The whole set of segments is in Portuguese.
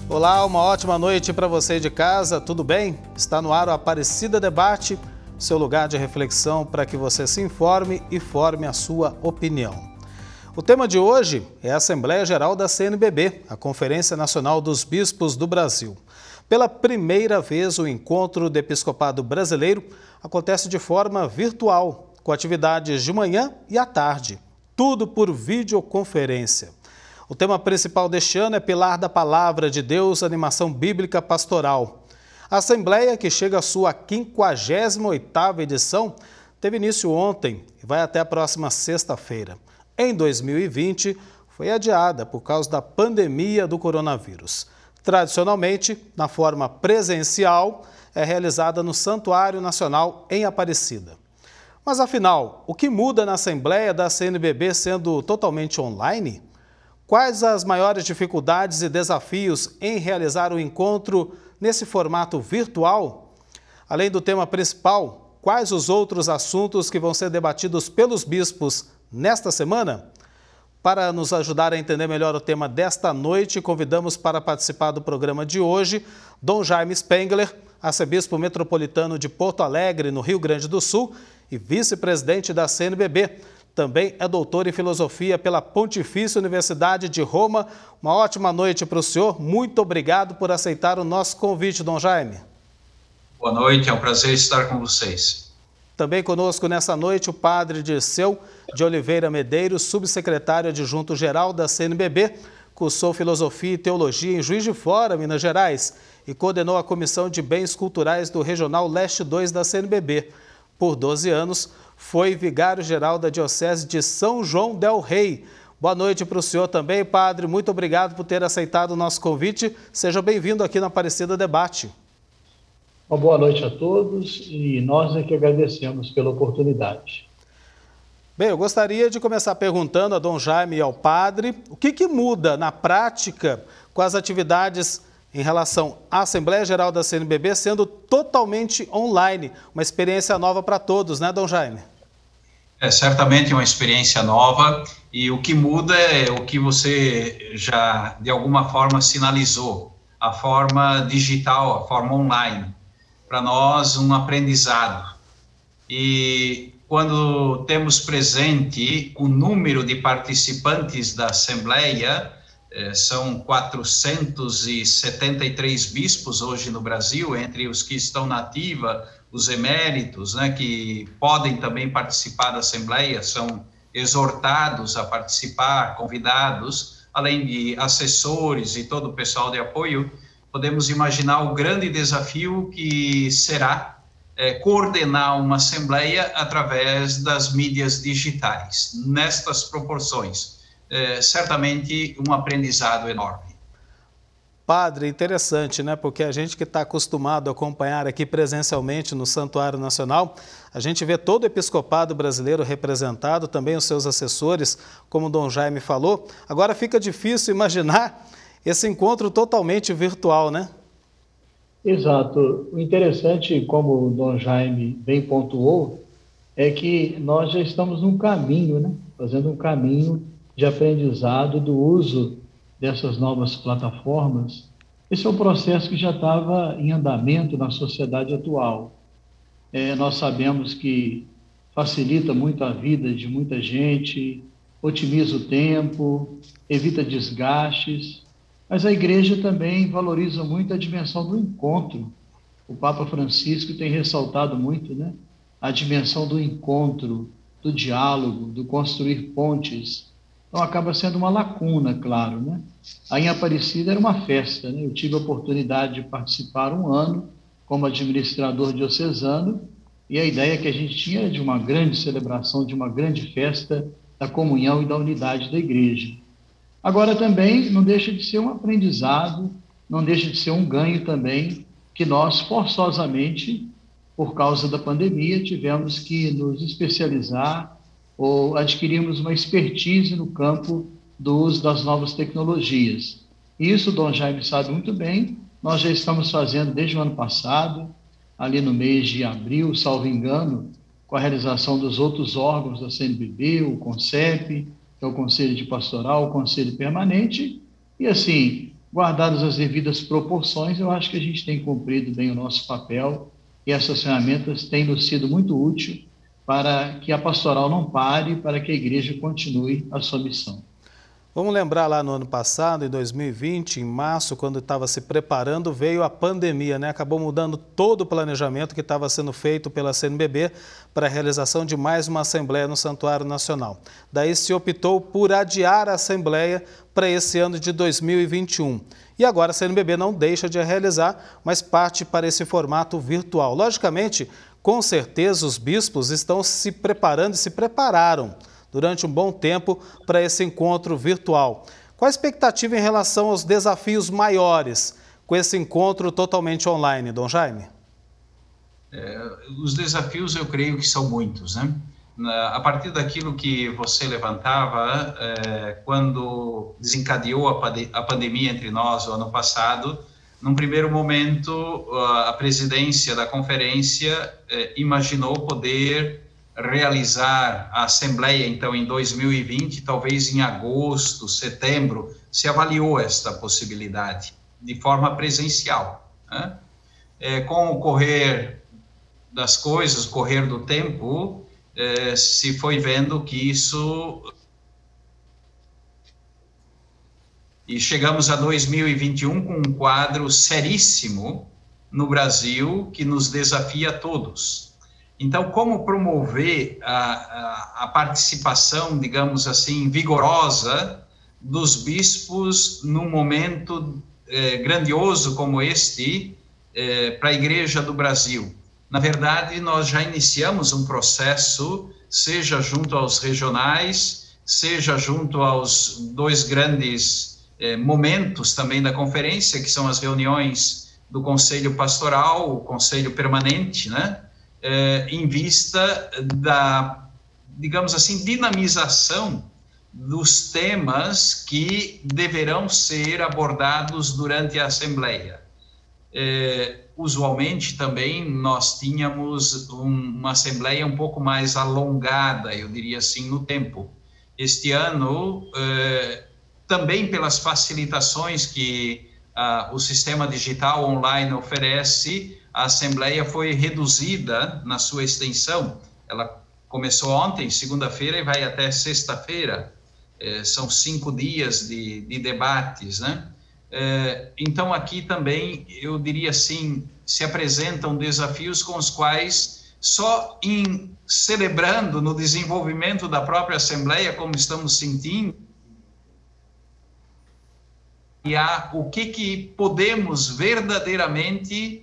Olá, uma ótima noite para você de casa, tudo bem? Está no ar o Aparecida Debate, seu lugar de reflexão para que você se informe e forme a sua opinião. O tema de hoje é a Assembleia Geral da CNBB, a Conferência Nacional dos Bispos do Brasil. Pela primeira vez, o encontro do Episcopado Brasileiro acontece de forma virtual, com atividades de manhã e à tarde, tudo por videoconferência. O tema principal deste ano é Pilar da Palavra de Deus, animação bíblica pastoral. A Assembleia, que chega à sua 58ª edição, teve início ontem e vai até a próxima sexta-feira. Em 2020, foi adiada por causa da pandemia do coronavírus. Tradicionalmente, na forma presencial, é realizada no Santuário Nacional em Aparecida. Mas afinal, o que muda na Assembleia da CNBB sendo totalmente online? Quais as maiores dificuldades e desafios em realizar o encontro nesse formato virtual? Além do tema principal, quais os outros assuntos que vão ser debatidos pelos bispos nesta semana? Para nos ajudar a entender melhor o tema desta noite, convidamos para participar do programa de hoje Dom Jaime Spengler, arcebispo metropolitano de Porto Alegre, no Rio Grande do Sul, e vice-presidente da CNBB. Também é doutor em filosofia pela Pontifícia Universidade de Roma. Uma ótima noite para o senhor. Muito obrigado por aceitar o nosso convite, Dom Jaime. Boa noite, é um prazer estar com vocês. Também conosco nessa noite o padre Dirceu de Oliveira Medeiros, subsecretário adjunto-geral da CNBB, cursou filosofia e teologia em Juiz de Fora, Minas Gerais, e coordenou a Comissão de Bens Culturais do Regional Leste 2 da CNBB. Por 12 anos, foi vigário-geral da Diocese de São João del Rei. Boa noite para o senhor também, padre. Muito obrigado por ter aceitado o nosso convite. Seja bem-vindo aqui no Aparecida Debate. Uma boa noite a todos e nós é que agradecemos pela oportunidade. Bem, eu gostaria de começar perguntando a Dom Jaime e ao padre o que muda na prática com as atividades em relação à Assembleia Geral da CNBB sendo totalmente online, uma experiência nova para todos, né, Dom Jaime? É certamente uma experiência nova e o que muda é o que você já, de alguma forma, sinalizou, a forma digital, a forma online. Para nós, um aprendizado. E quando temos presente o número de participantes da Assembleia, são 473 bispos hoje no Brasil, entre os que estão na ativa, os eméritos, né, que podem também participar da Assembleia, são exortados a participar, convidados, além de assessores e todo o pessoal de apoio. Podemos imaginar o grande desafio que será coordenar uma Assembleia através das mídias digitais, nestas proporções. Certamente um aprendizado enorme. Padre, interessante, né? Porque a gente que está acostumado a acompanhar aqui presencialmente no Santuário Nacional, a gente vê todo o episcopado brasileiro representado, também os seus assessores, como o Dom Jaime falou. Agora fica difícil imaginar esse encontro totalmente virtual, né? Exato. O interessante, como o Dom Jaime bem pontuou, é que nós já estamos num caminho, né? Fazendo um caminho de aprendizado do uso dessas novas plataformas. Esse é um processo que já estava em andamento na sociedade atual. Nós sabemos que facilita muito a vida de muita gente, otimiza o tempo, evita desgastes, mas a Igreja também valoriza muito a dimensão do encontro. O Papa Francisco tem ressaltado muito, né, a dimensão do encontro, do diálogo, do construir pontes. Então, acaba sendo uma lacuna, claro, né? Aí em Aparecida era uma festa, né? Eu tive a oportunidade de participar um ano como administrador diocesano e a ideia que a gente tinha era de uma grande celebração, de uma grande festa da comunhão e da unidade da Igreja. Agora também não deixa de ser um aprendizado, não deixa de ser um ganho também, que nós forçosamente, por causa da pandemia, tivemos que nos especializar ou adquirimos uma expertise no campo do uso das novas tecnologias. Isso, Dom Jaime sabe muito bem, nós já estamos fazendo desde o ano passado, ali no mês de abril, salvo engano, com a realização dos outros órgãos da CNBB, o CONCEP, que é o Conselho de Pastoral, o Conselho Permanente, e assim, guardadas as devidas proporções, eu acho que a gente tem cumprido bem o nosso papel e essas ferramentas têm nos sido muito úteis para que a pastoral não pare, para que a igreja continue a sua missão. Vamos lembrar lá no ano passado, em 2020, em março, quando estava se preparando, veio a pandemia, né? Acabou mudando todo o planejamento que estava sendo feito pela CNBB para a realização de mais uma Assembleia no Santuário Nacional. Daí se optou por adiar a Assembleia para esse ano de 2021. E agora a CNBB não deixa de realizar, mas parte para esse formato virtual. Logicamente, com certeza os bispos estão se preparando e se prepararam durante um bom tempo para esse encontro virtual. Qual a expectativa em relação aos desafios maiores com esse encontro totalmente online, Dom Jaime? Os desafios eu creio que são muitos, né? A partir daquilo que você levantava, quando desencadeou a pandemia entre nós o ano passado, num primeiro momento a presidência da conferência imaginou poder realizar a Assembleia, então, em 2020, talvez em agosto, setembro, se avaliou esta possibilidade de forma presencial, né? Com o correr das coisas, o correr do tempo, se foi vendo que isso... E chegamos a 2021 com um quadro seríssimo no Brasil que nos desafia a todos. Então, como promover a participação, digamos assim, vigorosa dos bispos num momento grandioso como este para a Igreja do Brasil? Na verdade, nós já iniciamos um processo, seja junto aos regionais, seja junto aos dois grandes momentos também da conferência, que são as reuniões do Conselho Pastoral, o Conselho Permanente, né? Em vista da, digamos assim, dinamização dos temas que deverão ser abordados durante a Assembleia. Usualmente também nós tínhamos uma Assembleia um pouco mais alongada, eu diria assim, no tempo. Este ano, também pelas facilitações que o sistema digital online oferece, a Assembleia foi reduzida na sua extensão. Ela começou ontem, segunda-feira, e vai até sexta-feira. São 5 dias de debates, né? Então, aqui também, eu diria assim, se apresentam desafios com os quais, só em celebrando no desenvolvimento da própria Assembleia, como estamos sentindo, e o que podemos verdadeiramente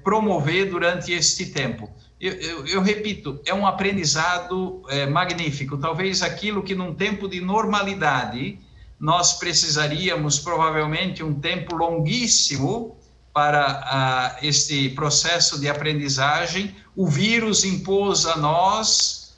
promover durante este tempo. Eu repito, é um aprendizado magnífico. Talvez aquilo que num tempo de normalidade nós precisaríamos provavelmente um tempo longuíssimo para este processo de aprendizagem, o vírus impôs a nós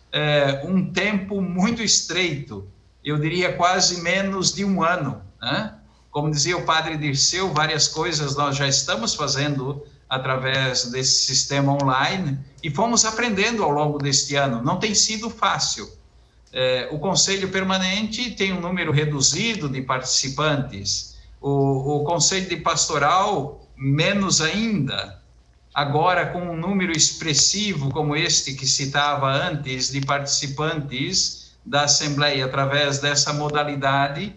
um tempo muito estreito, eu diria quase menos de um ano, né? Como dizia o padre Dirceu, várias coisas nós já estamos fazendo através desse sistema online e fomos aprendendo ao longo deste ano. Não tem sido fácil. O Conselho Permanente tem um número reduzido de participantes, o Conselho de Pastoral menos ainda. Agora, com um número expressivo como este que citava antes de participantes da Assembleia através dessa modalidade,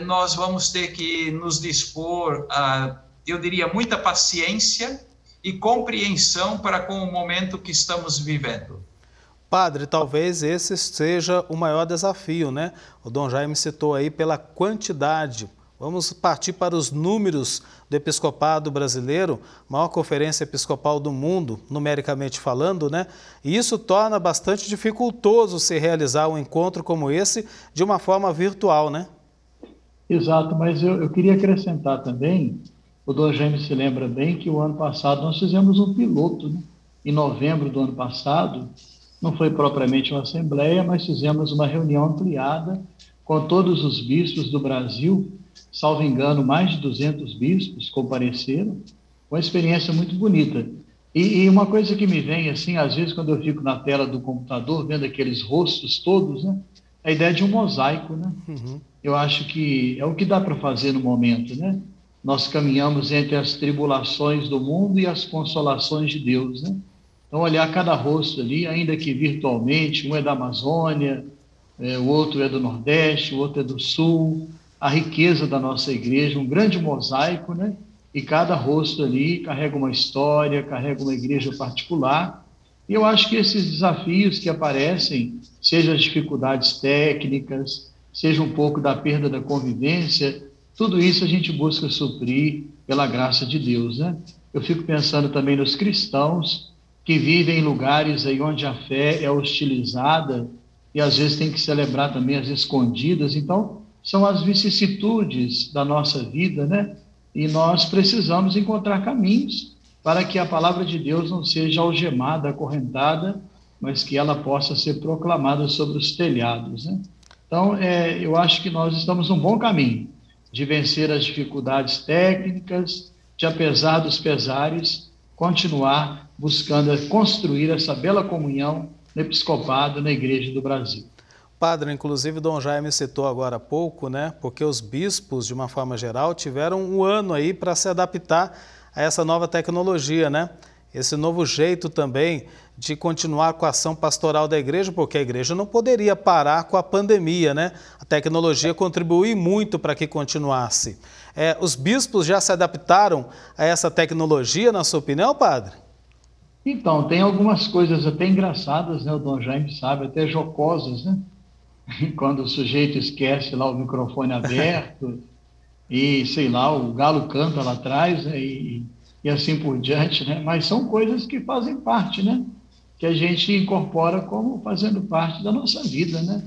nós vamos ter que nos dispor a, eu diria, muita paciência e compreensão para com o momento que estamos vivendo. Padre, talvez esse seja o maior desafio, né? O Dom Jaime citou aí pela quantidade. Vamos partir para os números do episcopado brasileiro, maior conferência episcopal do mundo, numericamente falando, né? E isso torna bastante dificultoso se realizar um encontro como esse de uma forma virtual, né? Exato, mas eu queria acrescentar também, o Dom Jaime se lembra bem que o ano passado nós fizemos um piloto, né? Em novembro do ano passado, não foi propriamente uma assembleia, mas fizemos uma reunião ampliada com todos os bispos do Brasil, salvo engano, mais de 200 bispos compareceram, uma experiência muito bonita. E uma coisa que me vem, assim, às vezes quando eu fico na tela do computador, vendo aqueles rostos todos, né? A ideia de um mosaico, né? Uhum. eu acho que é o que dá para fazer no momento, né? Nós caminhamos entre as tribulações do mundo e as consolações de Deus, né? Então, olhar cada rosto ali, ainda que virtualmente, um é da Amazônia, o outro é do Nordeste, o outro é do Sul, a riqueza da nossa igreja, um grande mosaico, né? E cada rosto ali carrega uma história, carrega uma igreja particular. E eu acho que esses desafios que aparecem, seja as dificuldades técnicas, seja um pouco da perda da convivência, tudo isso a gente busca suprir pela graça de Deus, né? Eu fico pensando também nos cristãos que vivem em lugares aí onde a fé é hostilizada e às vezes tem que celebrar também as escondidas. Então, são as vicissitudes da nossa vida, né? E nós precisamos encontrar caminhos para que a palavra de Deus não seja algemada, acorrentada, mas que ela possa ser proclamada sobre os telhados, né? Então, eu acho que nós estamos num bom caminho de vencer as dificuldades técnicas, de, apesar dos pesares, continuar buscando construir essa bela comunhão no episcopado, na Igreja do Brasil. Padre, inclusive Dom Jaime citou agora há pouco, né? Porque os bispos, de uma forma geral, tiveram um ano aí para se adaptar a essa nova tecnologia, né? Esse novo jeito também de continuar com a ação pastoral da igreja, porque a igreja não poderia parar com a pandemia, né? A tecnologia contribuiu muito para que continuasse. Os bispos já se adaptaram a essa tecnologia, na sua opinião, padre? Então, tem algumas coisas até engraçadas, né? O Dom Jaime sabe, até jocosas, né? Quando o sujeito esquece lá o microfone aberto e, sei lá, o galo canta lá atrás, né? E assim por diante, né? Mas são coisas que fazem parte, né? Que a gente incorpora como fazendo parte da nossa vida, né?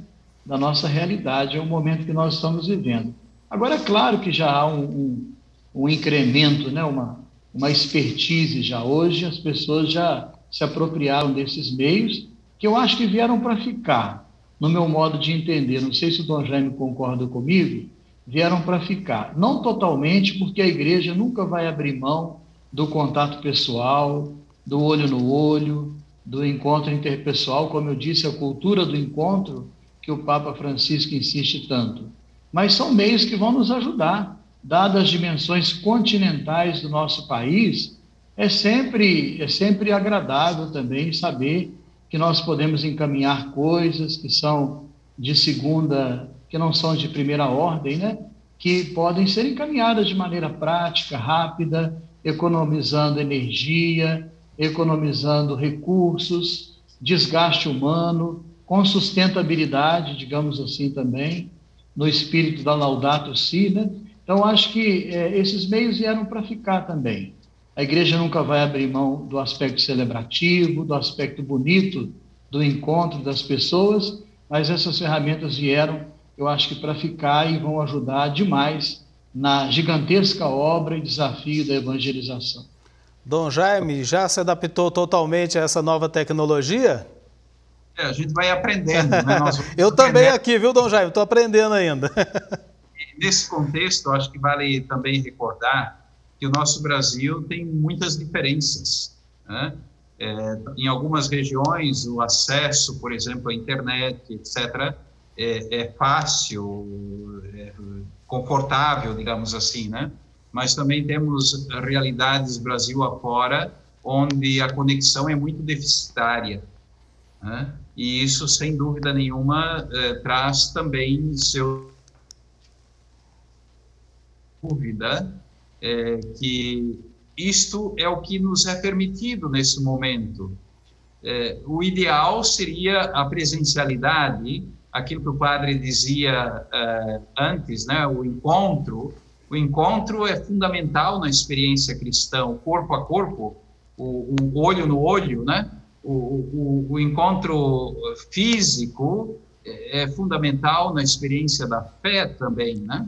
Da nossa realidade, é o momento que nós estamos vivendo. Agora, é claro que já há um incremento, né? Uma expertise já hoje, as pessoas já se apropriaram desses meios, que eu acho que vieram para ficar, no meu modo de entender. Não sei se o Dom Jaime concorda comigo, vieram para ficar. Não totalmente, porque a igreja nunca vai abrir mão do contato pessoal, do olho no olho, do encontro interpessoal, como eu disse, a cultura do encontro, que o Papa Francisco insiste tanto. Mas são meios que vão nos ajudar. Dadas as dimensões continentais do nosso país, é sempre agradável também saber que nós podemos encaminhar coisas que são de segunda, que não são de primeira ordem, né? Que podem ser encaminhadas de maneira prática, rápida, economizando energia, economizando recursos, desgaste humano, com sustentabilidade, digamos assim também, no espírito da Laudato Si, né? Então, acho que esses meios vieram para ficar também. A igreja nunca vai abrir mão do aspecto celebrativo, do aspecto bonito do encontro das pessoas, mas essas ferramentas vieram, eu acho que para ficar e vão ajudar demais na gigantesca obra e desafio da evangelização. Dom Jaime, já se adaptou totalmente a essa nova tecnologia? A gente vai aprendendo, né? Eu também aqui, viu, Dom Jaime? Estou aprendendo ainda. Nesse contexto, acho que vale também recordar que o nosso Brasil tem muitas diferenças, né? Em algumas regiões, o acesso, por exemplo, à internet, etc., é fácil, confortável, digamos assim, né? Mas também temos realidades Brasil afora, onde a conexão é muito deficitária, né? E isso, sem dúvida nenhuma, traz também seu dúvida que isto é o que nos é permitido nesse momento. O ideal seria a presencialidade, aquilo que o padre dizia antes, né? O encontro é fundamental na experiência cristã, o corpo a corpo, o olho no olho, né? O encontro físico é fundamental na experiência da fé também, né?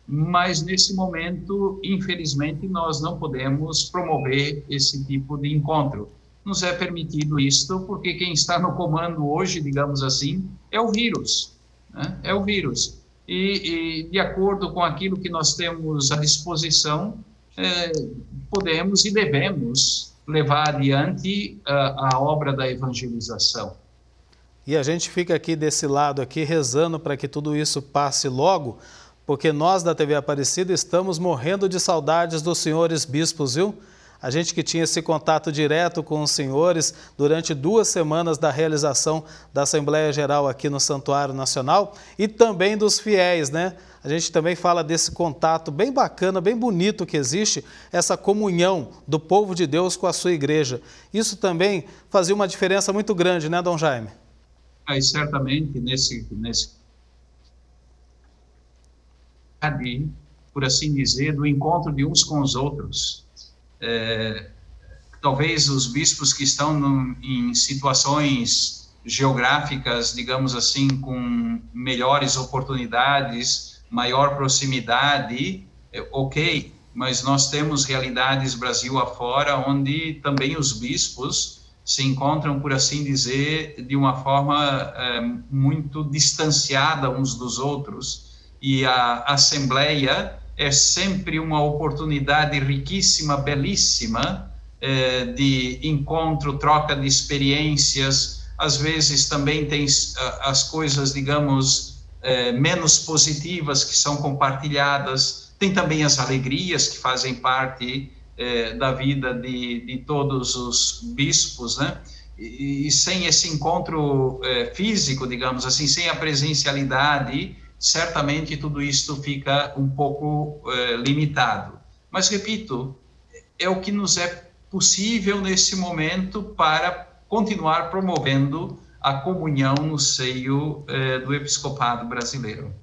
Mas, nesse momento, infelizmente, nós não podemos promover esse tipo de encontro. Nos é permitido isto porque quem está no comando hoje, digamos assim, é o vírus, né? É o vírus. E de acordo com aquilo que nós temos à disposição, podemos e devemos levar adiante a obra da evangelização. E a gente fica aqui desse lado aqui rezando para que tudo isso passe logo, porque nós da TV Aparecida estamos morrendo de saudades dos senhores bispos, viu? A gente que tinha esse contato direto com os senhores durante 2 semanas da realização da Assembleia Geral aqui no Santuário Nacional e também dos fiéis, né? A gente também fala desse contato bem bacana, bem bonito que existe, essa comunhão do povo de Deus com a sua igreja. Isso também fazia uma diferença muito grande, né, Dom Jaime? Mas certamente por assim dizer, do encontro de uns com os outros. Talvez os bispos que estão em situações geográficas, digamos assim, com melhores oportunidades, maior proximidade, ok, mas nós temos realidades Brasil afora, onde também os bispos se encontram, por assim dizer, de uma forma muito distanciada uns dos outros, e a Assembleia é sempre uma oportunidade riquíssima, belíssima, de encontro, troca de experiências. Às vezes também tem as coisas, digamos, menos positivas que são compartilhadas, tem também as alegrias que fazem parte da vida de todos os bispos, né? E sem esse encontro físico, digamos assim, sem a presencialidade, certamente tudo isto fica um pouco limitado. Mas, repito, é o que nos é possível nesse momento para continuar promovendo a comunhão no seio do episcopado brasileiro.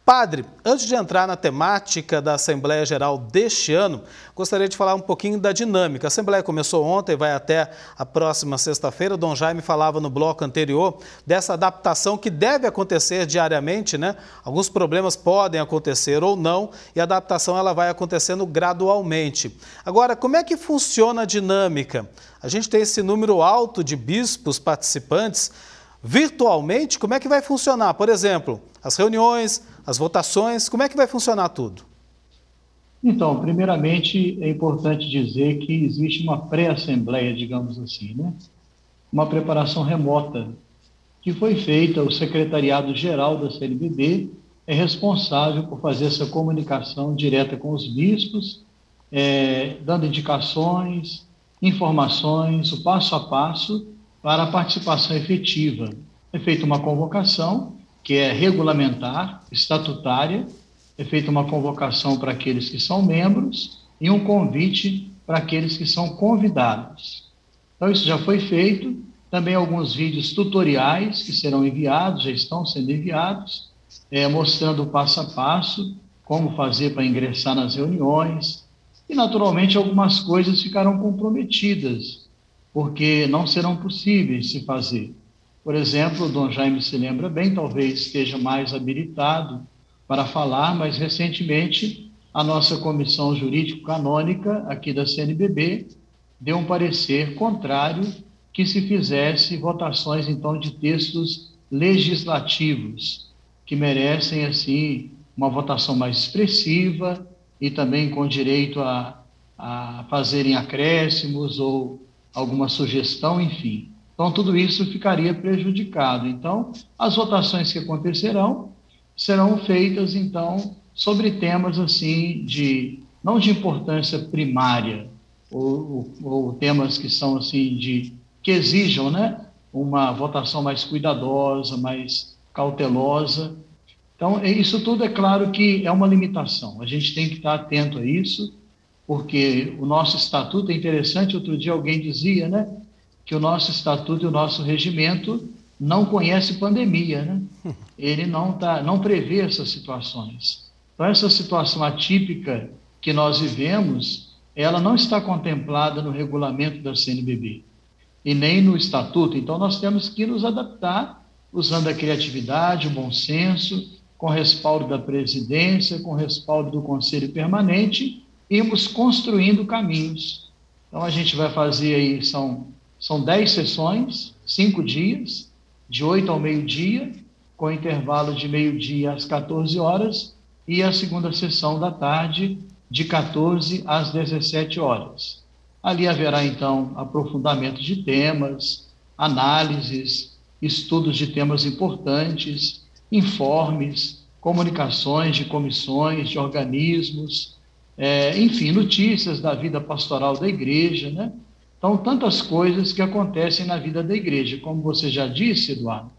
Padre, antes de entrar na temática da Assembleia Geral deste ano, gostaria de falar um pouquinho da dinâmica. A Assembleia começou ontem, vai até a próxima sexta-feira. O Dom Jaime falava no bloco anterior dessa adaptação que deve acontecer diariamente, né? Alguns problemas podem acontecer ou não, e a adaptação ela vai acontecendo gradualmente. Agora, como é que funciona a dinâmica? A gente tem esse número alto de bispos participantes. Virtualmente, como é que vai funcionar? Por exemplo, as reuniões, as votações, como é que vai funcionar tudo? Então, primeiramente, é importante dizer que existe uma pré-assembleia, digamos assim, né? Uma preparação remota que foi feita, o secretariado-geral da CNBB é responsável por fazer essa comunicação direta com os bispos, dando indicações, informações, o passo a passo para a participação efetiva. É feita uma convocação, que é regulamentar, estatutária, é feita uma convocação para aqueles que são membros e um convite para aqueles que são convidados. Então, isso já foi feito. Também alguns vídeos tutoriais que serão enviados, já estão sendo enviados, mostrando o passo a passo, como fazer para ingressar nas reuniões. E, naturalmente, algumas coisas ficarão comprometidas, porque não serão possíveis se fazer. Por exemplo, o Dom Jaime se lembra bem, talvez esteja mais habilitado para falar, mas recentemente a nossa comissão jurídico-canônica aqui da CNBB deu um parecer contrário que se fizesse votações, então, de textos legislativos, que merecem, assim, uma votação mais expressiva e também com direito a fazerem acréscimos ou alguma sugestão, enfim. Então, tudo isso ficaria prejudicado. Então, as votações que acontecerão serão feitas, então, sobre temas, assim, não de importância primária, ou temas que são, assim, que exijam, né, uma votação mais cuidadosa, mais cautelosa. Então, isso tudo é claro que é uma limitação. A gente tem que estar atento a isso, porque o nosso estatuto é interessante. Outro dia alguém dizia, né, que o nosso estatuto e o nosso regimento não conhece pandemia, né? Ele não prevê essas situações. Então, essa situação atípica que nós vivemos, ela não está contemplada no regulamento da CNBB e nem no estatuto. Então, nós temos que nos adaptar usando a criatividade, o bom senso, com respaldo da presidência, com respaldo do Conselho Permanente, irmos construindo caminhos. Então, a gente vai fazer aí, são 10 sessões, 5 dias, de 8 ao meio-dia, com intervalo de meio-dia às 14 horas, e a segunda sessão da tarde, de 14 às 17 horas. Ali haverá, então, aprofundamento de temas, análises estudos de temas importantes, informes, comunicações de comissões, de organismos, enfim, notícias da vida pastoral da igreja, né? Então, tantas coisas que acontecem na vida da igreja. Como você já disse, Eduardo,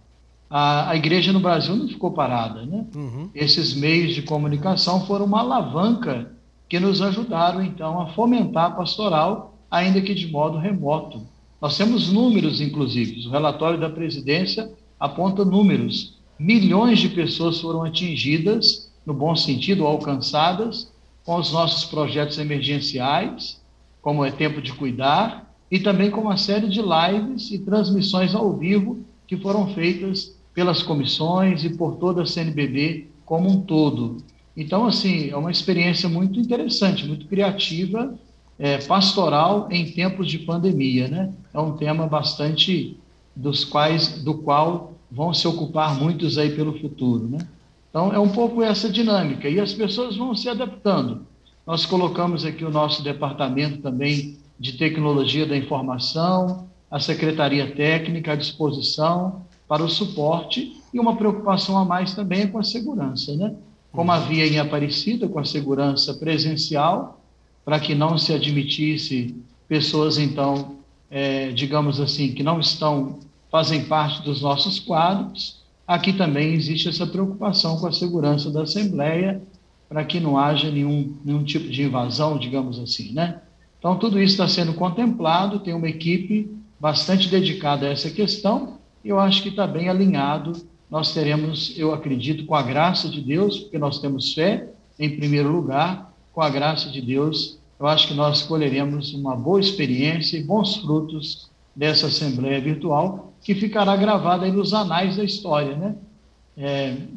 a igreja no Brasil não ficou parada, né? Uhum. Esses meios de comunicação foram uma alavanca que nos ajudaram, então, a fomentar a pastoral, ainda que de modo remoto. Nós temos números, inclusive. O relatório da presidência aponta números. Milhões de pessoas foram atingidas, no bom sentido, alcançadas, com os nossos projetos emergenciais, como é Tempo de Cuidar, e também com uma série de lives e transmissões ao vivo que foram feitas pelas comissões e por toda a CNBB como um todo. Então, assim, é uma experiência muito interessante, muito criativa, pastoral em tempos de pandemia, né? É um tema bastante do qual vão se ocupar muitos aí pelo futuro, né? Então, é um pouco essa dinâmica, e as pessoas vão se adaptando. Nós colocamos aqui o nosso departamento também de tecnologia da informação, a Secretaria Técnica à disposição para o suporte, e uma preocupação a mais também é com a segurança, né? Como havia em Aparecida, com a segurança presencial, para que não se admitisse pessoas, então, digamos assim, que não fazem parte dos nossos quadros. Aqui também existe essa preocupação com a segurança da Assembleia, para que não haja nenhum tipo de invasão, digamos assim, né? Então, tudo isso está sendo contemplado, tem uma equipe bastante dedicada a essa questão, e eu acho que está bem alinhado. Nós teremos, eu acredito, com a graça de Deus, porque nós temos fé, em primeiro lugar, com a graça de Deus, eu acho que nós colheremos uma boa experiência e bons frutos dessa Assembleia Virtual, que ficará gravada aí nos anais da história, né?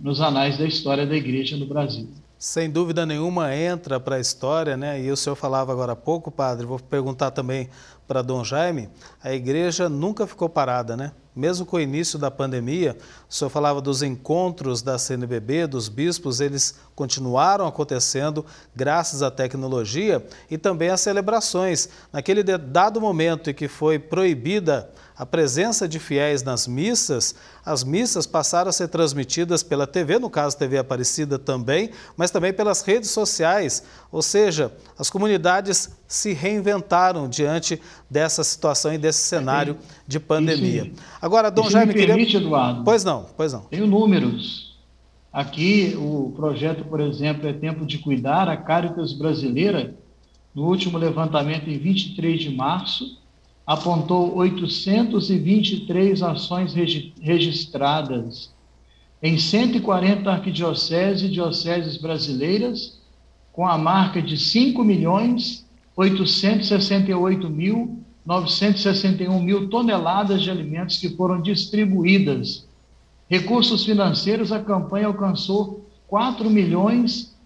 Nos anais da história da Igreja no Brasil. Sem dúvida nenhuma entra para a história, né? E o senhor falava agora há pouco, padre, vou perguntar também para Dom Jaime, a igreja nunca ficou parada, né? Mesmo com o início da pandemia, o senhor falava dos encontros da CNBB, dos bispos, eles continuaram acontecendo graças à tecnologia e também às celebrações. Naquele dado momento em que foi proibida a presença de fiéis nas missas, as missas passaram a ser transmitidas pela TV, no caso TV Aparecida também, mas também pelas redes sociais, ou seja, as comunidades se reinventaram diante dessa situação e desse cenário de pandemia. Agora, Dom Jaime, me permite, Eduardo? Pois não. Tenho números. Aqui, o projeto, por exemplo, é Tempo de Cuidar, a Caritas Brasileira, no último levantamento em 23 de março, apontou 823 ações registradas em 140 arquidioceses e dioceses brasileiras, com a marca de 5.868.961 toneladas de alimentos que foram distribuídas. Recursos financeiros, a campanha alcançou R$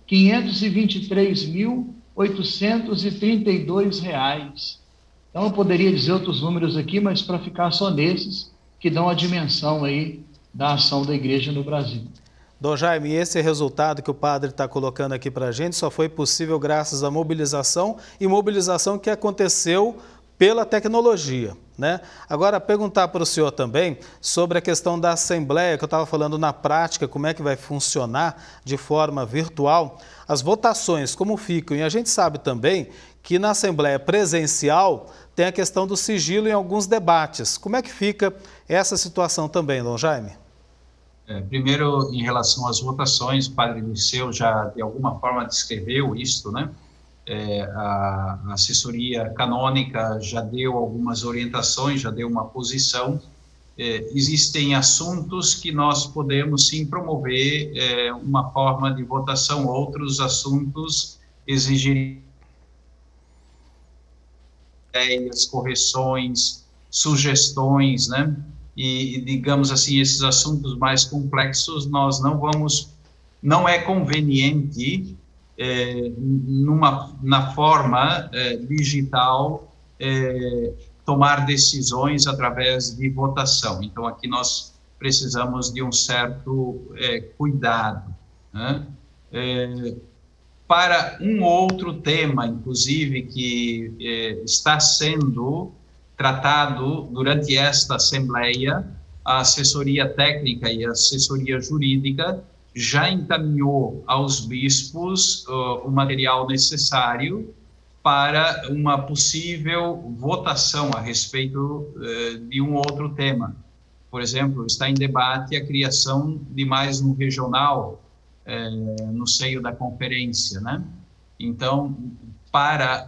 4.523.832. Então, eu poderia dizer outros números aqui, mas para ficar só nesses, que dão a dimensão aí da ação da igreja no Brasil. Dom Jaime, esse resultado que o padre está colocando aqui para a gente só foi possível graças à mobilização que aconteceu pela tecnologia, né? Agora, perguntar para o senhor também sobre a questão da Assembleia, que eu estava falando na prática, como é que vai funcionar de forma virtual, as votações, como ficam, e a gente sabe também que na Assembleia presencial tem a questão do sigilo em alguns debates. Como é que fica essa situação também, Dom Jaime? Primeiro, em relação às votações, o padre Liceu já de alguma forma descreveu isto, né? A assessoria canônica já deu algumas orientações, já deu uma posição. Existem assuntos que nós podemos sim promover uma forma de votação, outros assuntos exigiriam ideias, correções, sugestões, né? E, digamos assim, esses assuntos mais complexos nós não é conveniente na forma digital tomar decisões através de votação. Então, aqui nós precisamos de um certo cuidado, né? Para um outro tema, inclusive, que está sendo tratado durante esta Assembleia, a assessoria técnica e a assessoria jurídica já encaminhou aos bispos o material necessário para uma possível votação a respeito de um outro tema. Por exemplo, está em debate a criação de mais um regional no seio da conferência, né? Então, para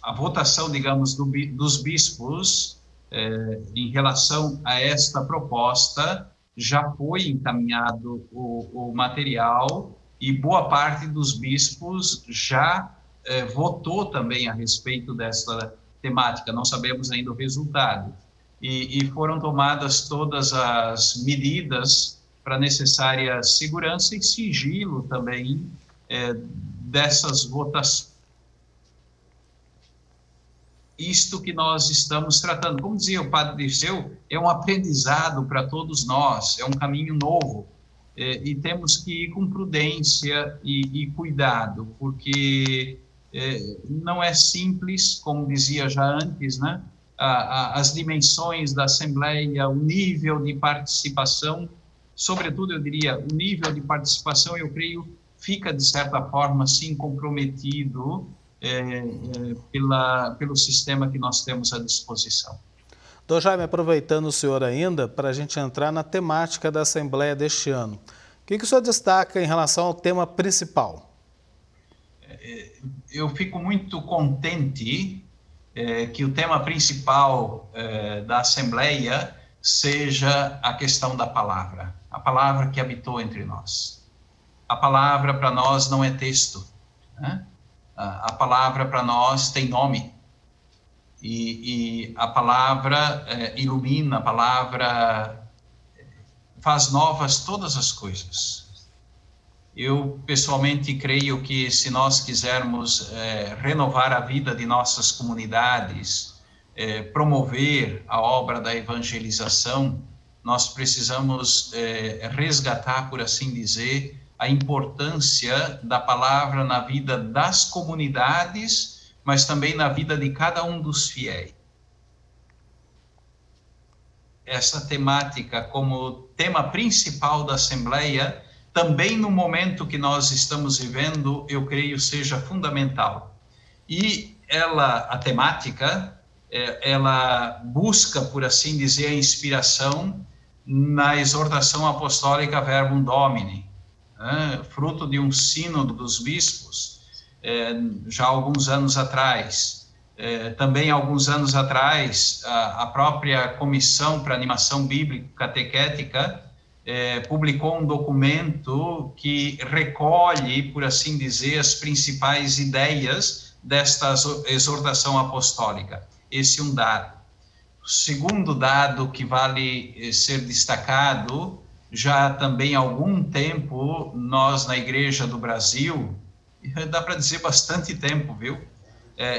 a votação, digamos, dos bispos em relação a esta proposta, já foi encaminhado o material e boa parte dos bispos já votou também a respeito desta temática. Não sabemos ainda o resultado. E foram tomadas todas as medidas para necessária segurança e sigilo também dessas votações. Isto que nós estamos tratando, como dizia o padre Dirceu, é um aprendizado para todos nós, é um caminho novo, e temos que ir com prudência e cuidado, porque não é simples, como dizia já antes, né? As dimensões da Assembleia, o nível de participação, sobretudo, eu diria, o nível de participação, eu creio, fica, de certa forma, sim, comprometido pelo sistema que nós temos à disposição. Dom Jaime, aproveitando o senhor ainda, para a gente entrar na temática da Assembleia deste ano, o que o senhor destaca em relação ao tema principal? Eu fico muito contente que o tema principal da Assembleia seja a questão da palavra, a palavra que habitou entre nós. A palavra para nós não é texto, né? A palavra para nós tem nome, e a palavra ilumina, a palavra faz novas todas as coisas. Eu, pessoalmente, creio que se nós quisermos renovar a vida de nossas comunidades, promover a obra da evangelização, nós precisamos resgatar, por assim dizer, a importância da palavra na vida das comunidades, mas também na vida de cada um dos fiéis. Essa temática como tema principal da Assembleia, também no momento que nós estamos vivendo, eu creio seja fundamental. E a temática, ela busca, por assim dizer, a inspiração na exortação apostólica Verbum Domini, fruto de um sínodo dos bispos, já há alguns anos atrás. Também, alguns anos atrás, a própria Comissão para Animação Bíblica Catequética publicou um documento que recolhe, por assim dizer, as principais ideias desta exortação apostólica. Esse é um dado. O segundo dado que vale ser destacado, já também há algum tempo, nós na Igreja do Brasil, dá para dizer bastante tempo, viu?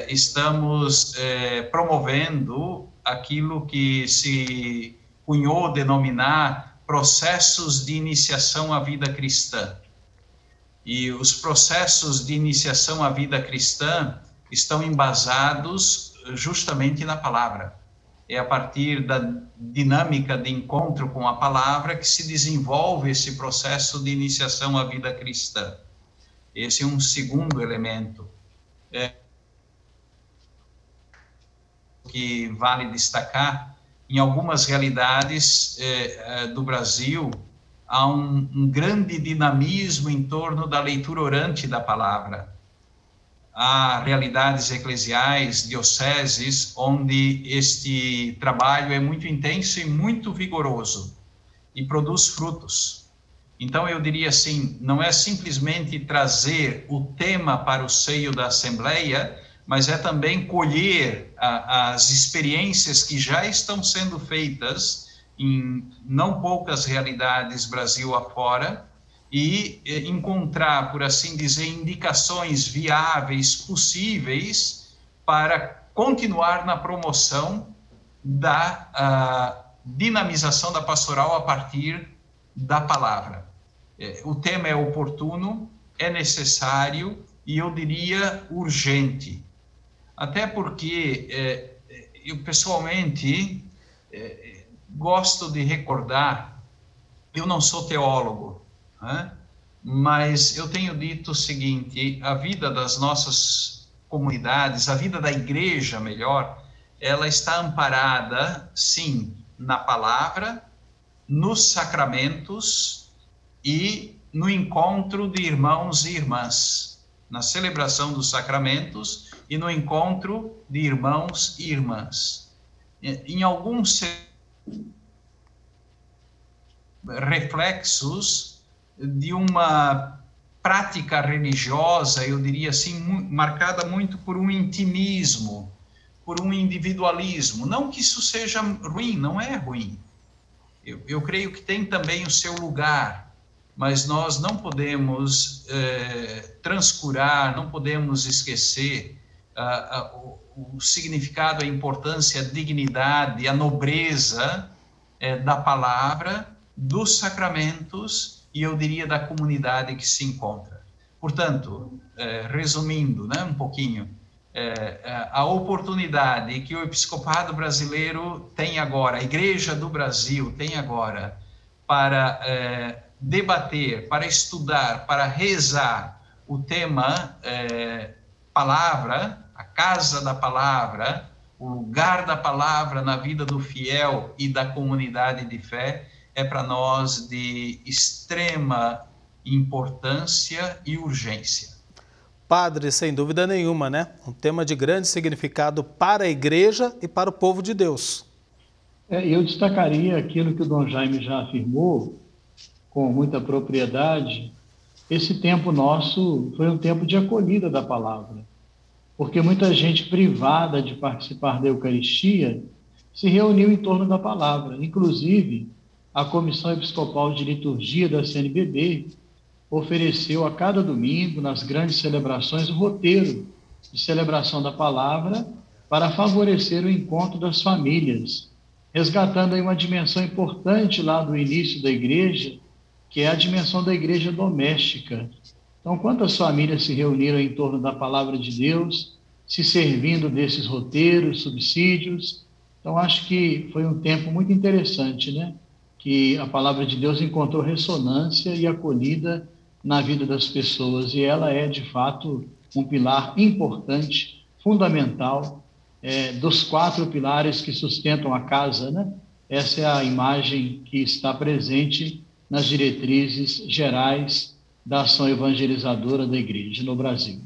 Estamos promovendo aquilo que se cunhou denominar processos de iniciação à vida cristã. E os processos de iniciação à vida cristã estão embasados justamente na palavra. É a partir da dinâmica de encontro com a palavra que se desenvolve esse processo de iniciação à vida cristã. Esse é um segundo elemento que vale destacar. Em algumas realidades do Brasil, há um grande dinamismo em torno da leitura orante da palavra. Há realidades eclesiais, dioceses, onde este trabalho é muito intenso e muito vigoroso e produz frutos. Então, eu diria assim, não é simplesmente trazer o tema para o seio da Assembleia, mas é também colher as experiências que já estão sendo feitas em não poucas realidades Brasil afora, e encontrar, por assim dizer, indicações viáveis, possíveis, para continuar na promoção da dinamização da pastoral a partir da palavra. O tema é oportuno, é necessário e, eu diria, urgente. Até porque eu, pessoalmente, gosto de recordar, eu não sou teólogo, né? Mas eu tenho dito o seguinte: a vida das nossas comunidades, a vida da igreja, melhor, ela está amparada, sim, na palavra, nos sacramentos e no encontro de irmãos e irmãs, na celebração dos sacramentos e no encontro de irmãos e irmãs. Em alguns reflexos de uma prática religiosa, eu diria assim, marcada muito por um intimismo, por um individualismo. Não que isso seja ruim, não é ruim. Eu creio que tem também o seu lugar, mas nós não podemos transcurar, não podemos esquecer o significado, a importância, a dignidade, a nobreza da palavra, dos sacramentos e, eu diria, da comunidade que se encontra. Portanto, resumindo, né, um pouquinho, a oportunidade que o episcopado brasileiro tem agora, a Igreja do Brasil tem agora, para debater, para estudar, para rezar o tema palavra, a casa da palavra, o lugar da palavra na vida do fiel e da comunidade de fé, é para nós de extrema importância e urgência. Padre, sem dúvida nenhuma, né? Um tema de grande significado para a igreja e para o povo de Deus. Eu destacaria aquilo que o Dom Jaime já afirmou, com muita propriedade. Esse tempo nosso foi um tempo de acolhida da palavra, porque muita gente privada de participar da Eucaristia se reuniu em torno da palavra. Inclusive, a Comissão Episcopal de Liturgia da CNBB ofereceu a cada domingo, nas grandes celebrações, o roteiro de celebração da palavra para favorecer o encontro das famílias, resgatando aí uma dimensão importante lá do início da igreja, que é a dimensão da igreja doméstica. Então, quantas famílias se reuniram em torno da palavra de Deus, se servindo desses roteiros, subsídios. Então, acho que foi um tempo muito interessante, né? Que a palavra de Deus encontrou ressonância e acolhida na vida das pessoas, e ela é, de fato, um pilar importante, fundamental, dos 4 pilares que sustentam a casa, né? Essa é a imagem que está presente nas diretrizes gerais da ação evangelizadora da Igreja no Brasil.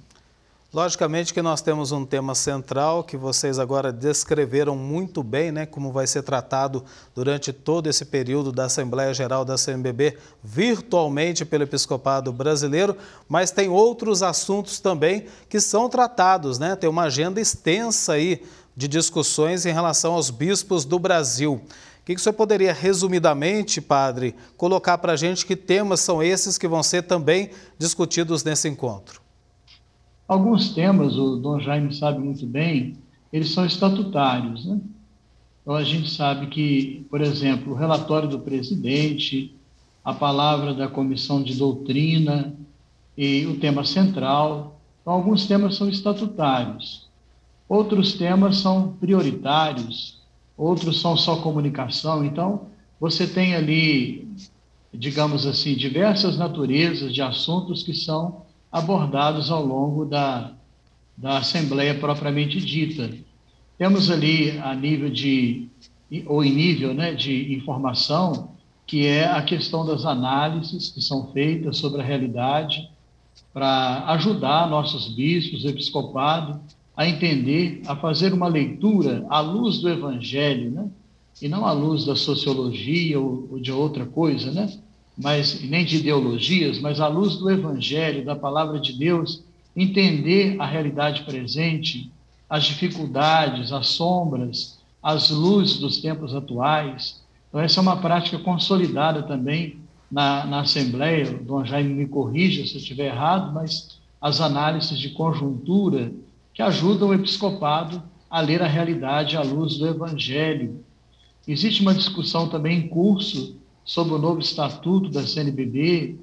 Logicamente que nós temos um tema central que vocês agora descreveram muito bem, né, como vai ser tratado durante todo esse período da Assembleia Geral da CNBB, virtualmente pelo Episcopado Brasileiro, mas tem outros assuntos também que são tratados, né? Tem uma agenda extensa aí de discussões em relação aos bispos do Brasil. O que o senhor poderia, resumidamente, padre, colocar para a gente que temas são esses que vão ser também discutidos nesse encontro? Alguns temas, o Dom Jaime sabe muito bem, eles são estatutários, né? Então, a gente sabe que, por exemplo, o relatório do presidente, a palavra da comissão de doutrina e o tema central. Então, alguns temas são estatutários, outros temas são prioritários, outros são só comunicação. Então, você tem ali, digamos assim, diversas naturezas de assuntos que são abordados ao longo da Assembleia propriamente dita. Temos ali em nível, né, de informação, que é a questão das análises que são feitas sobre a realidade para ajudar nossos bispos, o episcopado, a entender, a fazer uma leitura à luz do Evangelho, né? E não à luz da sociologia ou de outra coisa, né? Mas nem de ideologias, mas à luz do Evangelho, da palavra de Deus, entender a realidade presente, as dificuldades, as sombras, as luzes dos tempos atuais. Então, essa é uma prática consolidada também na Assembleia. O Dom Jaime me corrija se eu estiver errado, mas as análises de conjuntura que ajudam o episcopado a ler a realidade à luz do Evangelho. Existe uma discussão também em curso sobre o novo estatuto da CNBB.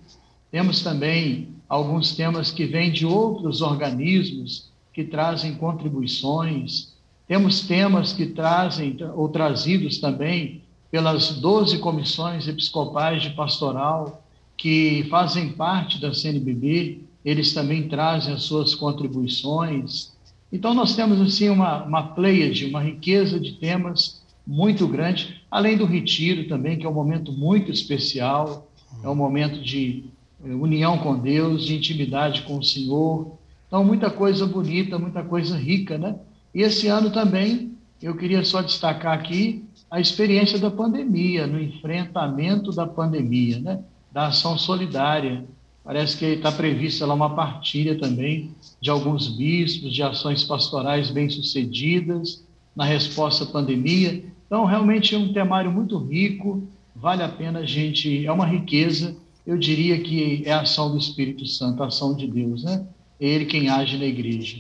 Temos também alguns temas que vêm de outros organismos que trazem contribuições. Temos temas que trazem, ou trazidos também, pelas 12 comissões episcopais de pastoral que fazem parte da CNBB, eles também trazem as suas contribuições. Então, nós temos assim uma pleiade, uma riqueza de temas muito grande, além do retiro também, que é um momento muito especial, é um momento de união com Deus, de intimidade com o Senhor. Então, muita coisa bonita, muita coisa rica, né? E esse ano também, eu queria só destacar aqui a experiência da pandemia, no enfrentamento da pandemia, né? Da ação solidária. Parece que está prevista lá uma partilha também de alguns bispos, de ações pastorais bem-sucedidas na resposta à pandemia. Então, realmente é um temário muito rico, vale a pena a gente, é uma riqueza, eu diria que é a ação do Espírito Santo, a ação de Deus, né? É Ele quem age na igreja.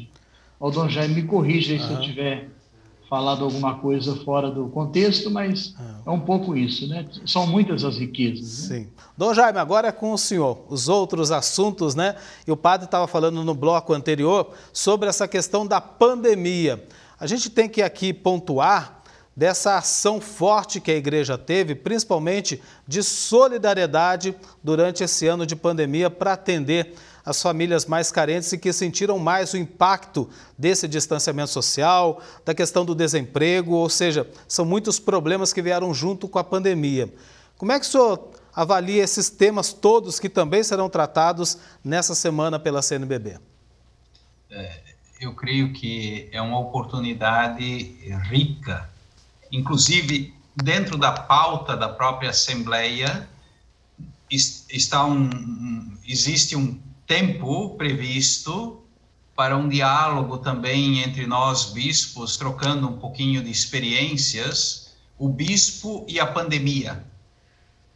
O Dom Jaime me corrija aí se eu tiver falado alguma coisa fora do contexto, mas é um pouco isso, né? São muitas as riquezas. Né? Sim. Dom Jaime, agora é com o senhor, os outros assuntos, né? E o padre estava falando no bloco anterior sobre essa questão da pandemia. A gente tem que aqui pontuar dessa ação forte que a igreja teve, principalmente de solidariedade durante esse ano de pandemia para atender as famílias mais carentes e que sentiram mais o impacto desse distanciamento social, da questão do desemprego, ou seja, são muitos problemas que vieram junto com a pandemia. Como é que o senhor avalia esses temas todos que também serão tratados nessa semana pela CNBB? Eu creio que é uma oportunidade rica, inclusive dentro da pauta da própria Assembleia existe um tempo previsto para um diálogo também entre nós bispos, trocando um pouquinho de experiências, o bispo e a pandemia.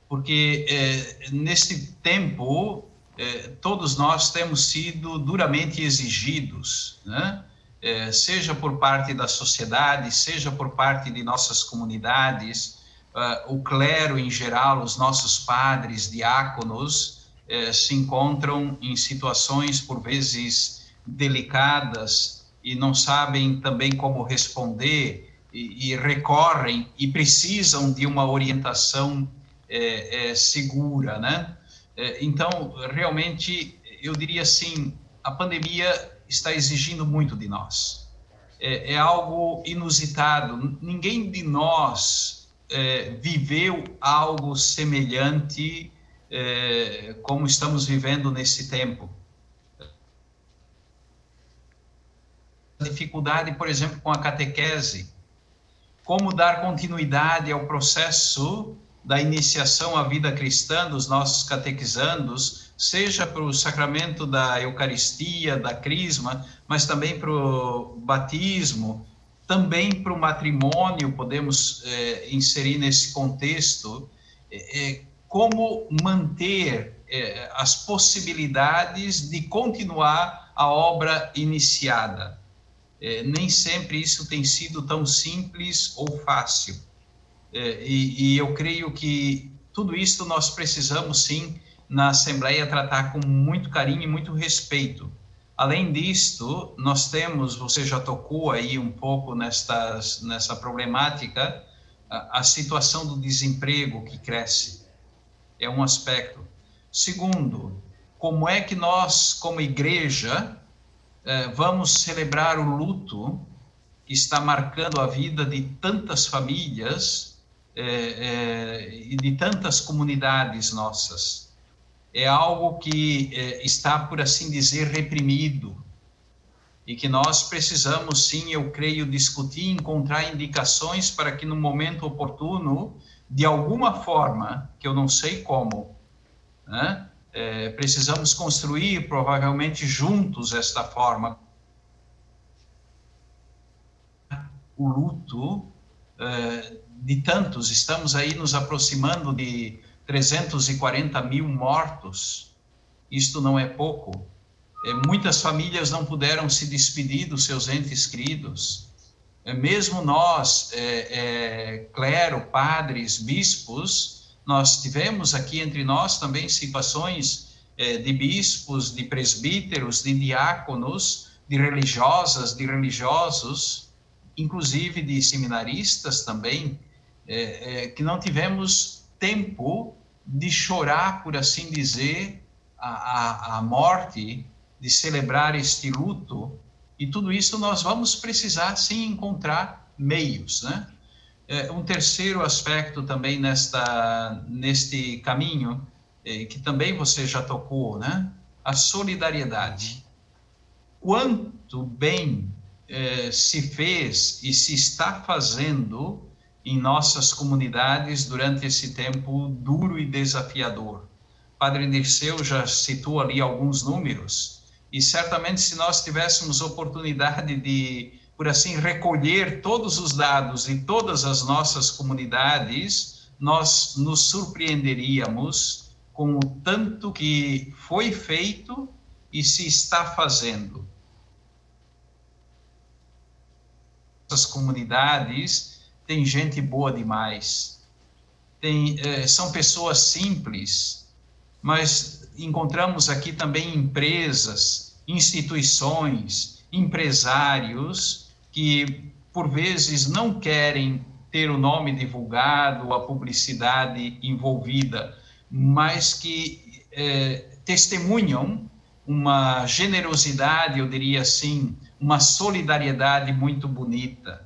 Porque neste tempo, todos nós temos sido duramente exigidos, né? Seja por parte da sociedade, seja por parte de nossas comunidades, o clero em geral, os nossos padres, diáconos, se encontram em situações, por vezes, delicadas e não sabem também como responder e recorrem e precisam de uma orientação segura, né? Então, realmente, eu diria assim, a pandemia está exigindo muito de nós. É algo inusitado. Ninguém de nós viveu algo semelhante como estamos vivendo nesse tempo. Dificuldade, por exemplo, com a catequese. Como dar continuidade ao processo da iniciação à vida cristã dos nossos catequizandos, seja para o sacramento da Eucaristia, da Crisma, mas também para o batismo, também para o matrimônio, podemos inserir nesse contexto, como manter as possibilidades de continuar a obra iniciada. Nem sempre isso tem sido tão simples ou fácil. E eu creio que tudo isso nós precisamos, sim, na Assembleia, tratar com muito carinho e muito respeito. Além disto, nós temos, você já tocou aí um pouco nessa problemática, a situação do desemprego que cresce. É um aspecto. Segundo, como é que nós, como igreja, vamos celebrar o luto que está marcando a vida de tantas famílias e de tantas comunidades nossas? É algo que está, por assim dizer, reprimido e que nós precisamos, sim, eu creio, discutir, encontrar indicações para que no momento oportuno, de alguma forma, que eu não sei como, né, precisamos construir, provavelmente juntos, esta forma. O luto de tantos, estamos aí nos aproximando de 340 mil mortos, isto não é pouco. Muitas famílias não puderam se despedir dos seus entes queridos. Mesmo nós, clero, padres, bispos, nós tivemos aqui entre nós também situações de bispos, de presbíteros, de diáconos, de religiosas, de religiosos, inclusive de seminaristas também, que não tivemos tempo de chorar, por assim dizer, a morte, de celebrar este luto, e tudo isso nós vamos precisar, sim, encontrar meios, né? Um terceiro aspecto também neste caminho, que também você já tocou, né? A solidariedade. Quanto bem se fez e se está fazendo em nossas comunidades durante esse tempo duro e desafiador. Padre Dirceu já citou ali alguns números, e certamente se nós tivéssemos oportunidade de, por assim, recolher todos os dados de todas as nossas comunidades, nós nos surpreenderíamos com o tanto que foi feito e se está fazendo. Essas comunidades tem gente boa demais, são pessoas simples, mas encontramos aqui também empresas, instituições, empresários que, por vezes, não querem ter o nome divulgado, a publicidade envolvida, mas que testemunham uma generosidade, eu diria assim, uma solidariedade muito bonita.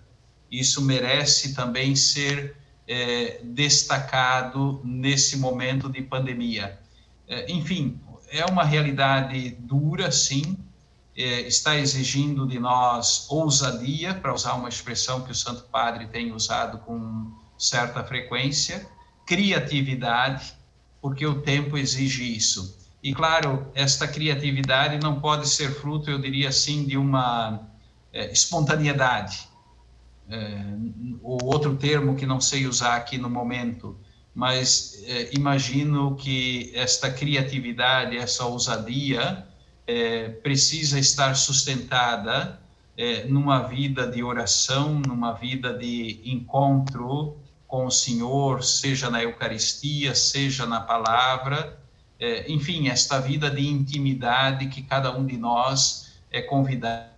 Isso merece também ser destacado nesse momento de pandemia. Enfim, é uma realidade dura, sim, está exigindo de nós ousadia, para usar uma expressão que o Santo Padre tem usado com certa frequência, criatividade, porque o tempo exige isso. E, claro, esta criatividade não pode ser fruto, eu diria assim, de uma espontaneidade, ou outro termo que não sei usar aqui no momento, mas imagino que esta criatividade, essa ousadia, precisa estar sustentada numa vida de oração, numa vida de encontro com o Senhor, seja na Eucaristia, seja na palavra, enfim, esta vida de intimidade que cada um de nós é convidado.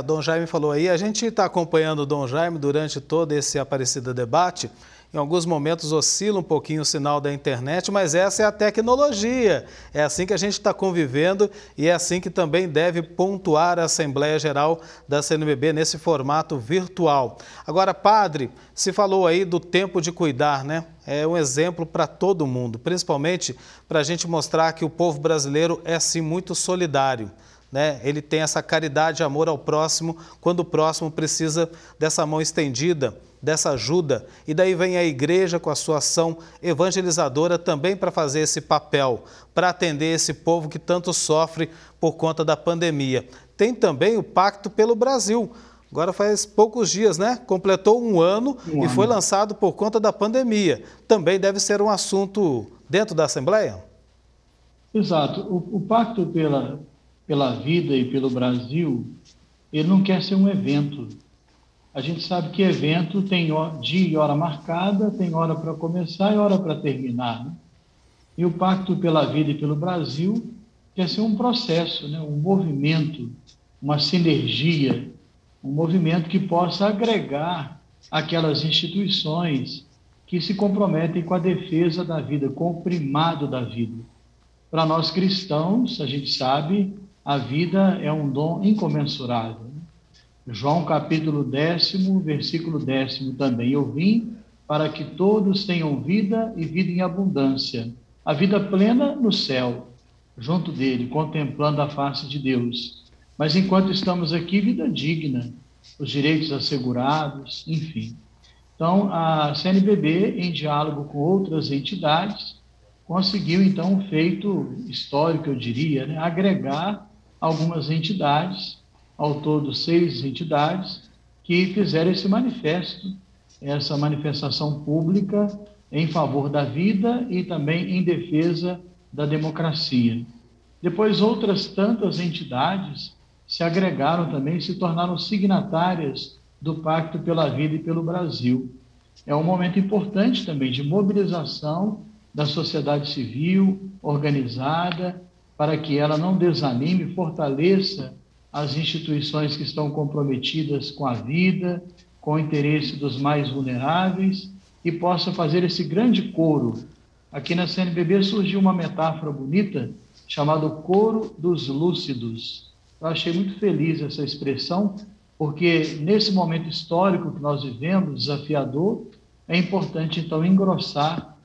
Dom Jaime falou aí, a gente está acompanhando o Dom Jaime durante todo esse Aparecida Debate. Em alguns momentos oscila um pouquinho o sinal da internet, mas essa é a tecnologia. É assim que a gente está convivendo e é assim que também deve pontuar a Assembleia Geral da CNBB nesse formato virtual. Agora, padre, se falou aí do tempo de cuidar, né? É um exemplo para todo mundo, principalmente para a gente mostrar que o povo brasileiro é, sim, muito solidário. Né? Ele tem essa caridade e amor ao próximo quando o próximo precisa dessa mão estendida, dessa ajuda. E daí vem a igreja com a sua ação evangelizadora também para fazer esse papel, para atender esse povo que tanto sofre por conta da pandemia. Tem também o Pacto pelo Brasil. Agora faz poucos dias, né? Completou um ano e foi lançado por conta da pandemia. Também deve ser um assunto dentro da Assembleia? Exato. O Pacto pela Vida e pelo Brasil, ele não quer ser um evento. A gente sabe que evento tem dia e hora marcada, tem hora para começar e hora para terminar, né? E o Pacto pela Vida e pelo Brasil quer ser um processo, né? Um movimento, uma sinergia, um movimento que possa agregar aquelas instituições que se comprometem com a defesa da vida, com o primado da vida. Para nós cristãos, a gente sabe, a vida é um dom incomensurável. João capítulo 10, versículo 10 também. Eu vim para que todos tenham vida e vida em abundância. A vida plena no céu, junto dele, contemplando a face de Deus. Mas enquanto estamos aqui, vida digna, os direitos assegurados, enfim. Então, a CNBB, em diálogo com outras entidades, conseguiu, então, um feito histórico, eu diria, né? Agregar algumas entidades, ao todo 6 entidades, que fizeram esse manifesto, essa manifestação pública em favor da vida e também em defesa da democracia. Depois, outras tantas entidades se agregaram também, se tornaram signatárias do Pacto pela Vida e pelo Brasil. É um momento importante também de mobilização da sociedade civil organizada, para que ela não desanime, fortaleça as instituições que estão comprometidas com a vida, com o interesse dos mais vulneráveis, e possa fazer esse grande coro. Aqui na CNBB surgiu uma metáfora bonita, chamada coro dos lúcidos. Eu achei muito feliz essa expressão, porque nesse momento histórico que nós vivemos, desafiador, é importante então engrossar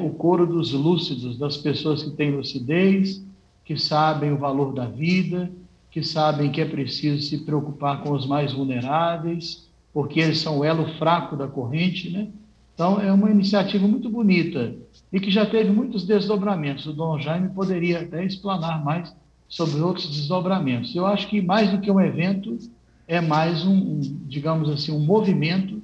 o coro dos lúcidos, das pessoas que têm lucidez, que sabem o valor da vida, que sabem que é preciso se preocupar com os mais vulneráveis, porque eles são o elo fraco da corrente, né? Então, é uma iniciativa muito bonita e que já teve muitos desdobramentos. O Dom Jaime poderia até explanar mais sobre outros desdobramentos. Eu acho que mais do que um evento, é mais digamos assim, um movimento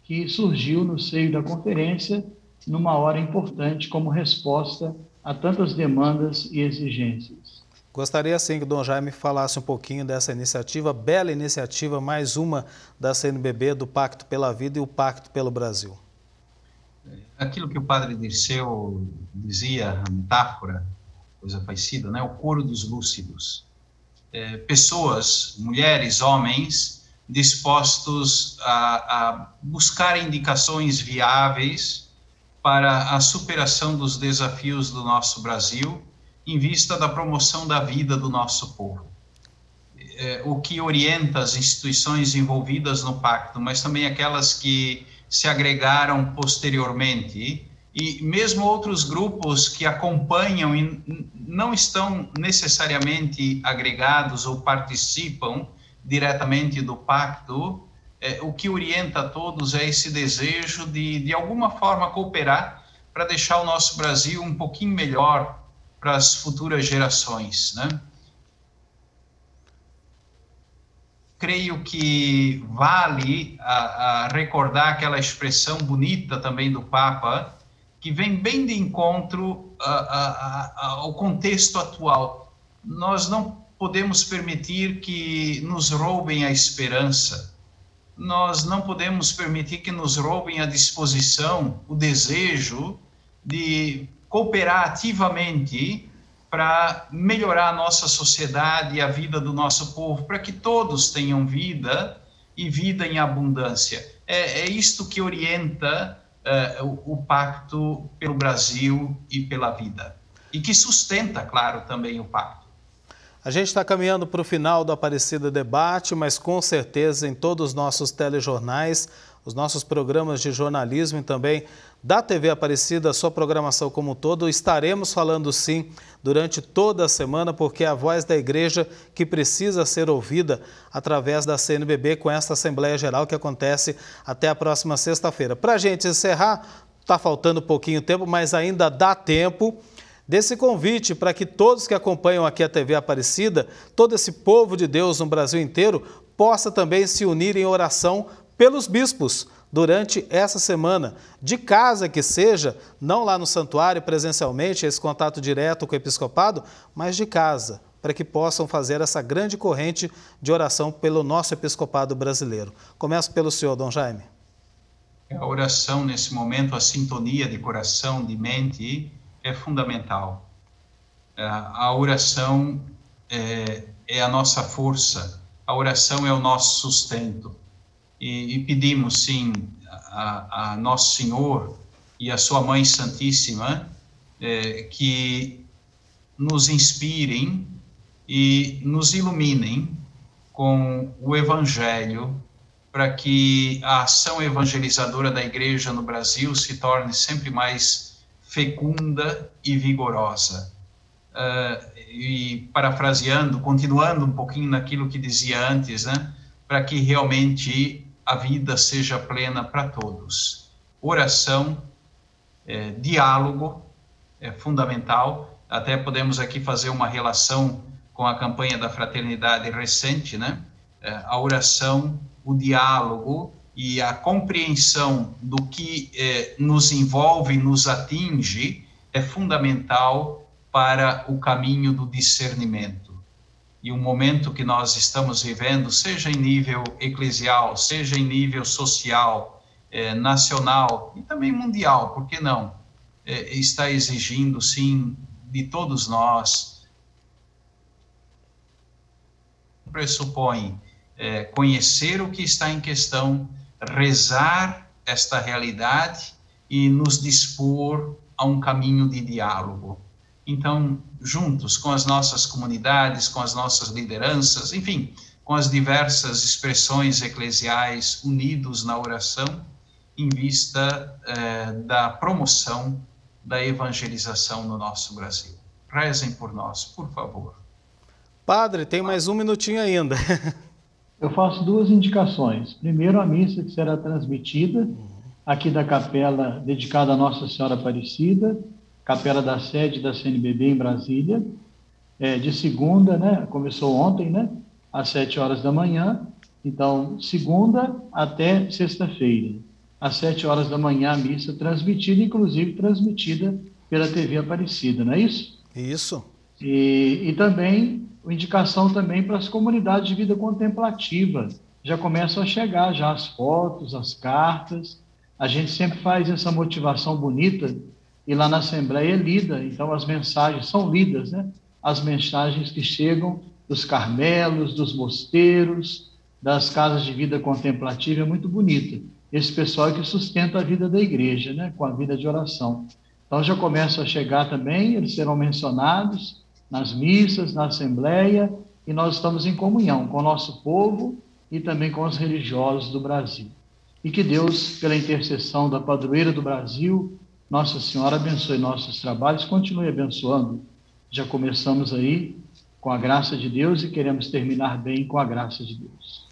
que surgiu no seio da conferência numa hora importante como resposta a tantas demandas e exigências. Gostaria sim que o Dom Jaime falasse um pouquinho dessa iniciativa, bela iniciativa, mais uma da CNBB, do Pacto pela Vida e o Pacto pelo Brasil. Aquilo que o padre Dirceu dizia, a metáfora, coisa parecida, né? O coro dos lúcidos. Pessoas, mulheres, homens, dispostos a buscar indicações viáveis para a superação dos desafios do nosso Brasil, em vista da promoção da vida do nosso povo. O que orienta as instituições envolvidas no pacto, mas também aquelas que se agregaram posteriormente, e mesmo outros grupos que acompanham e não estão necessariamente agregados ou participam diretamente do pacto, o que orienta a todos é esse desejo de alguma forma cooperar para deixar o nosso Brasil um pouquinho melhor para as futuras gerações, né? Creio que vale a recordar aquela expressão bonita também do Papa, que vem bem de encontro ao contexto atual. Nós não podemos permitir que nos roubem a esperança, nós não podemos permitir que nos roubem a disposição, o desejo de cooperar ativamente para melhorar a nossa sociedade e a vida do nosso povo, para que todos tenham vida e vida em abundância. É isto que orienta o Pacto pelo Brasil e pela vida, e que sustenta, claro, também o Pacto. A gente está caminhando para o final do Aparecida Debate, mas com certeza em todos os nossos telejornais, os nossos programas de jornalismo e também da TV Aparecida, a sua programação como um todo, estaremos falando sim durante toda a semana, porque é a voz da igreja que precisa ser ouvida através da CNBB com esta Assembleia Geral que acontece até a próxima sexta-feira. Para a gente encerrar, está faltando pouquinho tempo, mas ainda dá tempo desse convite para que todos que acompanham aqui a TV Aparecida, todo esse povo de Deus no Brasil inteiro, possa também se unir em oração pelos bispos durante essa semana, de casa que seja, não lá no santuário presencialmente, esse contato direto com o episcopado, mas de casa, para que possam fazer essa grande corrente de oração pelo nosso episcopado brasileiro. Começo pelo senhor, Dom Jaime. A oração nesse momento, a sintonia de coração, de mente, é fundamental. A oração é a nossa força, a oração é o nosso sustento. E pedimos, sim, a Nosso Senhor e a Sua Mãe Santíssima que nos inspirem e nos iluminem com o Evangelho, para que a ação evangelizadora da Igreja no Brasil se torne sempre mais fecunda e vigorosa. E parafraseando, continuando um pouquinho naquilo que dizia antes, né, para que realmente a vida seja plena para todos. Oração, diálogo é fundamental. Até podemos aqui fazer uma relação com a campanha da fraternidade recente, né? A oração, o diálogo e a compreensão do que nos envolve, nos atinge, é fundamental para o caminho do discernimento. E o momento que nós estamos vivendo, seja em nível eclesial, seja em nível social, nacional e também mundial, por que não? Está exigindo, sim, de todos nós pressupõe conhecer o que está em questão, rezar esta realidade e nos dispor a um caminho de diálogo. Então, juntos com as nossas comunidades, com as nossas lideranças, enfim, com as diversas expressões eclesiais, unidos na oração, em vista da promoção da evangelização no nosso Brasil. Rezem por nós, por favor. Padre, tem mais um minutinho ainda. Eu faço duas indicações. Primeiro, a missa que será transmitida aqui da capela dedicada a Nossa Senhora Aparecida, capela da sede da CNBB em Brasília, de segunda, né? Começou ontem, né? Às 7 horas da manhã. Então, segunda até sexta-feira, às 7 horas da manhã, a missa transmitida, inclusive transmitida pela TV Aparecida, não é isso? Isso. E também, indicação também para as comunidades de vida contemplativa. Já começam a chegar já as fotos, as cartas. A gente sempre faz essa motivação bonita e lá na Assembleia é lida. Então, as mensagens são lidas, né? As mensagens que chegam dos Carmelos, dos mosteiros, das casas de vida contemplativa, é muito bonita. Esse pessoal que sustenta a vida da igreja, né? Com a vida de oração. Então, já começam a chegar também, eles serão mencionados nas missas, na Assembleia, e nós estamos em comunhão com o nosso povo e também com os religiosos do Brasil. E que Deus, pela intercessão da padroeira do Brasil, Nossa Senhora, abençoe nossos trabalhos, continue abençoando. Já começamos aí com a graça de Deus e queremos terminar bem com a graça de Deus.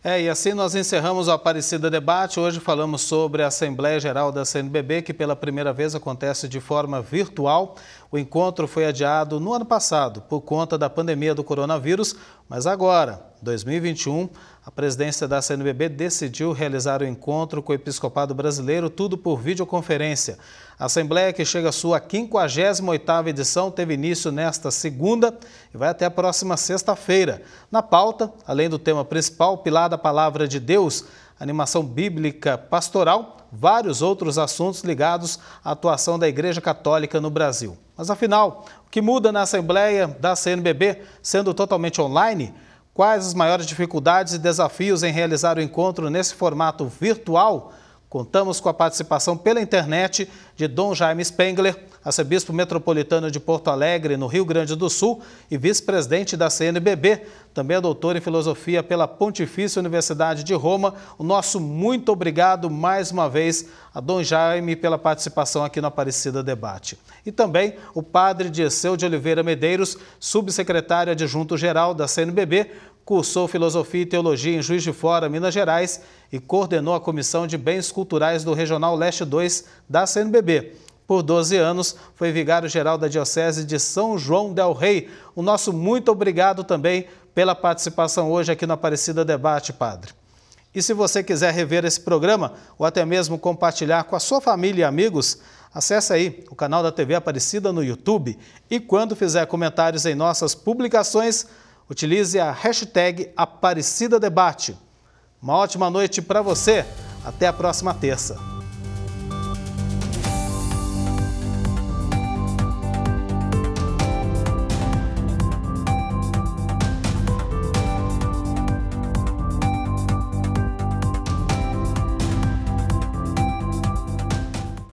E assim nós encerramos o Aparecida Debate. Hoje falamos sobre a Assembleia Geral da CNBB, que pela primeira vez acontece de forma virtual. O encontro foi adiado no ano passado por conta da pandemia do coronavírus, mas agora, 2021, a presidência da CNBB decidiu realizar o encontro com o Episcopado Brasileiro, tudo por videoconferência. A Assembleia, que chega à sua 58ª edição, teve início nesta segunda e vai até a próxima sexta-feira. Na pauta, além do tema principal, Pilar da Palavra de Deus, animação bíblica pastoral, vários outros assuntos ligados à atuação da Igreja Católica no Brasil. Mas afinal, o que muda na Assembleia da CNBB, sendo totalmente online? Quais as maiores dificuldades e desafios em realizar o encontro nesse formato virtual? Contamos com a participação pela internet de Dom Jaime Spengler, arcebispo metropolitano de Porto Alegre, no Rio Grande do Sul, e vice-presidente da CNBB, também é doutor em filosofia pela Pontifícia Universidade de Roma. O nosso muito obrigado mais uma vez a Dom Jaime pela participação aqui no Aparecida Debate. E também o padre Dirceu de Oliveira Medeiros, subsecretário adjunto-geral da CNBB, cursou Filosofia e Teologia em Juiz de Fora, Minas Gerais, e coordenou a Comissão de Bens Culturais do Regional Leste 2 da CNBB. Por 12 anos, foi vigário-geral da Diocese de São João del Rei. O nosso muito obrigado também pela participação hoje aqui no Aparecida Debate, padre. E se você quiser rever esse programa, ou até mesmo compartilhar com a sua família e amigos, acesse aí o canal da TV Aparecida no YouTube e quando fizer comentários em nossas publicações, utilize a hashtag Aparecida Debate. Uma ótima noite para você. Até a próxima terça.